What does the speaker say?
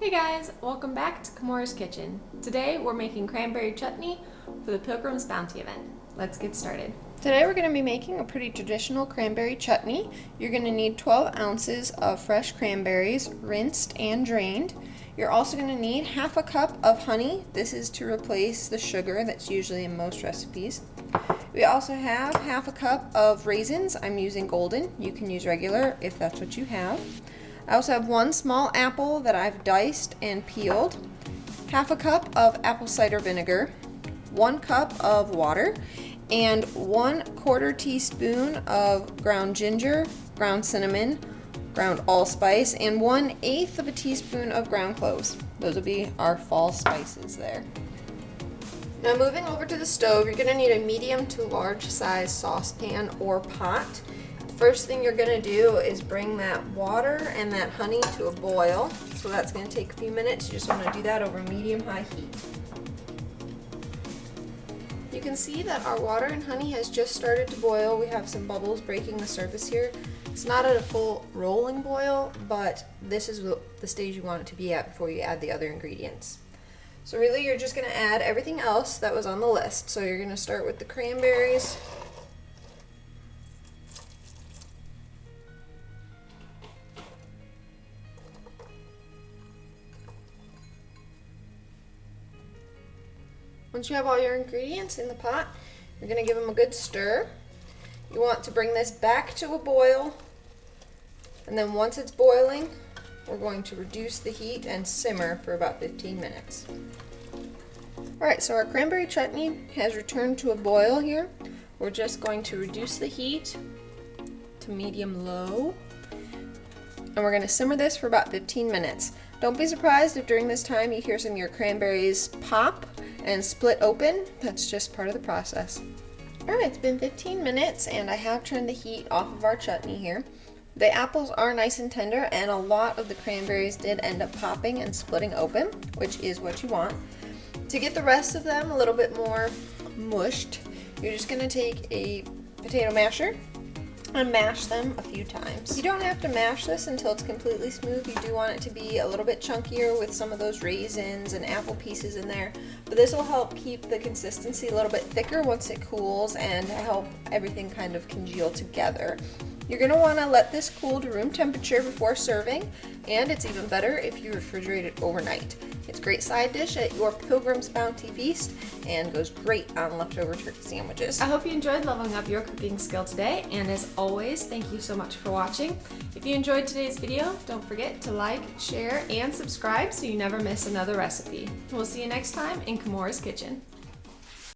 Hey guys, welcome back to Kimura's Kitchen. Today we're making cranberry chutney for the Pilgrim's Bounty event. Let's get started. Today we're going to be making a pretty traditional cranberry chutney. You're going to need 12 ounces of fresh cranberries, rinsed and drained. You're also going to need half a cup of honey. This is to replace the sugar that's usually in most recipes. We also have half a cup of raisins. I'm using golden. You can use regular if that's what you have. I also have one small apple that I've diced and peeled, half a cup of apple cider vinegar, 1 cup of water, and 1/4 teaspoon of ground ginger, ground cinnamon, ground allspice, and 1/8 of a teaspoon of ground cloves. Those will be our fall spices there. Now moving over to the stove, you're going to need a medium to large size saucepan or pot. First thing you're going to do is bring that water and that honey to a boil. So that's going to take a few minutes. You just want to do that over medium-high heat. You can see that our water and honey has just started to boil. We have some bubbles breaking the surface here. It's not at a full rolling boil, but this is the stage you want it to be at before you add the other ingredients. So really you're just going to add everything else that was on the list. So you're going to start with the cranberries. Once you have all your ingredients in the pot, you're going to give them a good stir. You want to bring this back to a boil, and then once it's boiling, we're going to reduce the heat and simmer for about 15 minutes. Alright, so our cranberry chutney has returned to a boil here. We're just going to reduce the heat to medium-low, and we're going to simmer this for about 15 minutes. Don't be surprised if during this time you hear some of your cranberries pop and split open. That's just part of the process. Alright, it's been 15 minutes and I have turned the heat off of our chutney here. The apples are nice and tender and a lot of the cranberries did end up popping and splitting open, which is what you want. To get the rest of them a little bit more mushed, you're just going to take a potato masher and mash them a few times. You don't have to mash this until it's completely smooth. You do want it to be a little bit chunkier with some of those raisins and apple pieces in there, but this will help keep the consistency a little bit thicker once it cools and help everything kind of congeal together. You're going to want to let this cool to room temperature before serving, and it's even better if you refrigerate it overnight. It's a great side dish at your Pilgrim's Bounty feast and goes great on leftover turkey sandwiches. I hope you enjoyed leveling up your cooking skill today, and as always, thank you so much for watching. If you enjoyed today's video, don't forget to like, share, and subscribe so you never miss another recipe. We'll see you next time in Kimura's Kitchen.